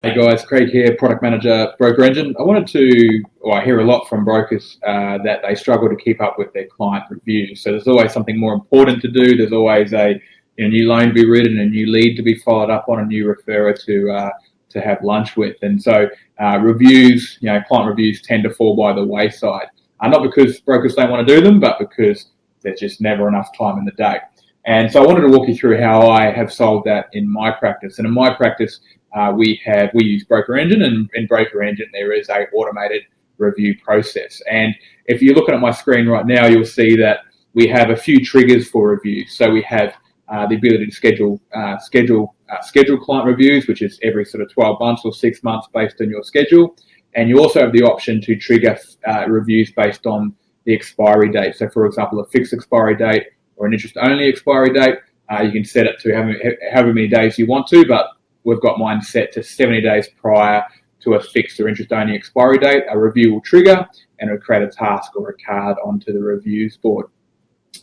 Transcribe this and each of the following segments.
Hey guys, Craig here, Product Manager, Broker Engine. I hear a lot from brokers that they struggle to keep up with their client reviews. So there's always something more important to do. There's always a new loan to be written, a new lead to be followed up on, a new referrer to have lunch with. And so reviews, client reviews tend to fall by the wayside. Not because brokers don't want to do them, but because there's just never enough time in the day. And so I wanted to walk you through how I have solved that in my practice. And in my practice, we use Broker Engine, and in Broker Engine there is a automated review process. And if you're looking at my screen right now, you'll see that we have a few triggers for reviews. So we have the ability to schedule client reviews, which is every sort of 12 months or 6 months based on your schedule. And you also have the option to trigger reviews based on the expiry date. So for example, a fixed expiry date or an interest-only expiry date. You can set it to however many days you want to, but we've got mine set to 70 days prior to a fixed or interest-only expiry date. A review will trigger and it'll create a task or a card onto the reviews board.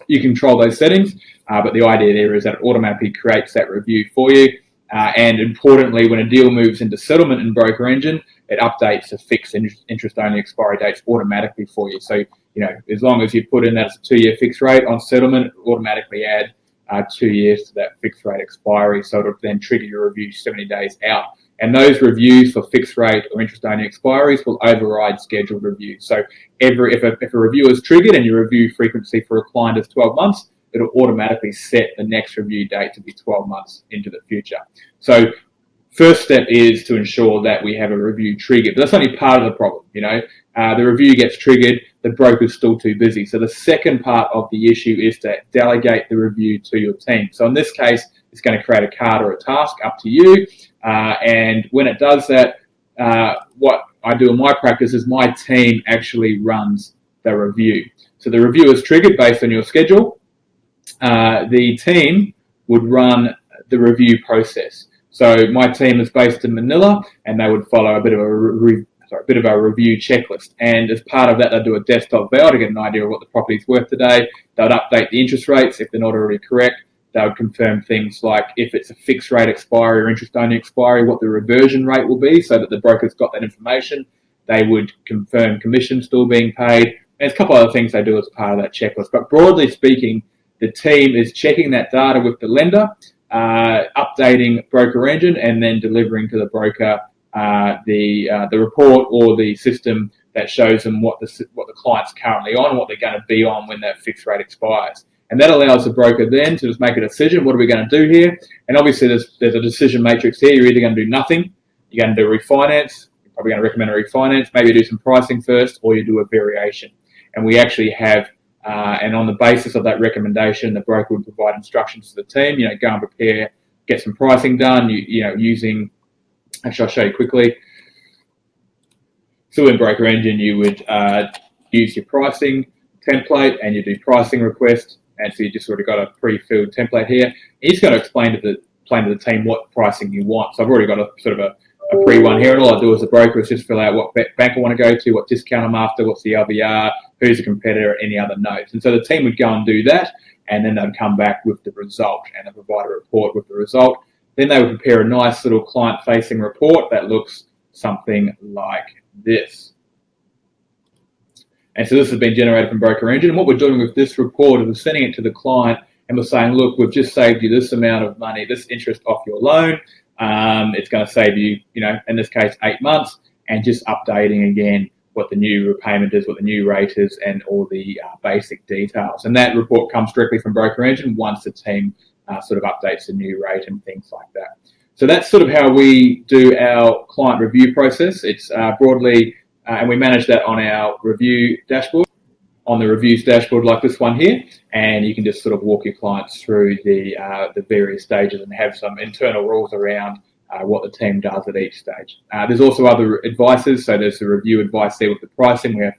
You control those settings, but the idea there is that it automatically creates that review for you. And importantly, when a deal moves into settlement in Broker Engine, it updates the fixed interest-only expiry dates automatically for you. So, as long as you put in that as a 2-year fixed rate on settlement, it will automatically add 2 years to that fixed rate expiry. So it'll then trigger your review 70 days out. And those reviews for fixed rate or interest-only expiries will override scheduled reviews. So if a review is triggered and your review frequency for a client is 12 months, it'll automatically set the next review date to be 12 months into the future. So first step is to ensure that we have a review triggered. But that's only part of the problem. The review gets triggered, the broker's still too busy. So the second part of the issue is to delegate the review to your team. So in this case, it's going to create a card or a task up to you. And when it does that, what I do in my practice is my team actually runs the review. So the review is triggered based on your schedule. The team would run the review process. So my team is based in Manila, and they would follow a bit of a review checklist. And as part of that, they'll do a desktop val to get an idea of what the property's worth today. They'll update the interest rates if they're not already correct. They would confirm things like if it's a fixed rate expiry or interest-only expiry, what the reversion rate will be, so that the broker's got that information. They would confirm commission still being paid. And there's a couple other things they do as part of that checklist. But broadly speaking, the team is checking that data with the lender, updating Broker Engine, and then delivering to the broker the report or the system that shows them what the client's currently on and what they're going to be on when that fixed rate expires. And that allows the broker then to just make a decision. What are we going to do here? And obviously there's a decision matrix here. You're either going to do nothing, you're going to do a refinance, you're probably going to recommend a refinance, maybe do some pricing first, or you do a variation. And we actually have, and on the basis of that recommendation, the broker would provide instructions to the team, go and prepare, get some pricing done, using, actually I'll show you quickly. So in Broker Engine, you would use your pricing template and you do pricing request. And so you just sort of got a pre-filled template here. He's going to explain to the team what pricing you want. So I've already got a sort of a pre-one here, and all I do as a broker is just fill out what bank I want to go to, what discount I'm after, what's the LVR, who's a competitor, any other notes. And so the team would go and do that, and then they'd come back with the result and they'd provide a report with the result. Then they would prepare a nice little client-facing report that looks something like this. And so this has been generated from Broker Engine. And what we're doing with this report is we're sending it to the client and we're saying, look, we've just saved you this amount of money, this interest off your loan. It's going to save you, in this case, 8 months, and just updating again what the new repayment is, what the new rate is, and all the basic details. And that report comes directly from Broker Engine once the team sort of updates the new rate and things like that. So that's sort of how we do our client review process. It's broadly, and we manage that on our review dashboard, on the reviews dashboard like this one here, and you can just sort of walk your clients through the various stages and have some internal rules around what the team does at each stage. There's also other advices, so there's the review advice there with the pricing. We have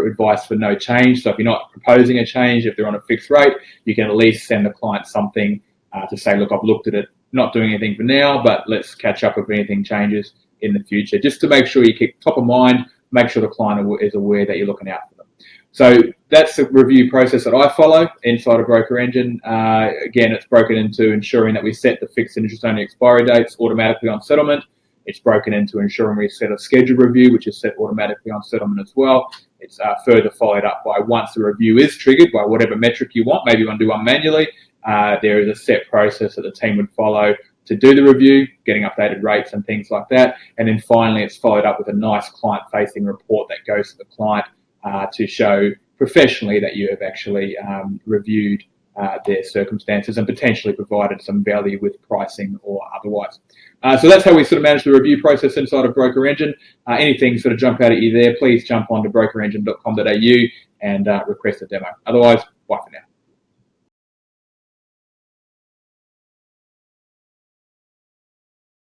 advice for no change, so if you're not proposing a change, if they're on a fixed rate, you can at least send the client something to say, look, I've looked at it, not doing anything for now, but let's catch up if anything changes in the future, just to make sure you keep top of mind, make sure the client is aware that you're looking out for them. So that's the review process that I follow inside of Broker Engine. Again, it's broken into ensuring that we set the fixed interest-only expiry dates automatically on settlement, It's broken into ensuring we set a scheduled review, which is set automatically on settlement as well. It's further followed up by once the review is triggered by whatever metric you want. Maybe you want to do one manually. There is a set process that the team would follow to do the review, getting updated rates and things like that. And then finally, it's followed up with a nice client-facing report that goes to the client to show professionally that you have actually reviewed their circumstances and potentially provided some value with pricing or otherwise. So that's how we sort of manage the review process inside of Broker Engine. Anything sort of jump out at you there, please jump on to brokerengine.com.au and request a demo. Otherwise, bye for now.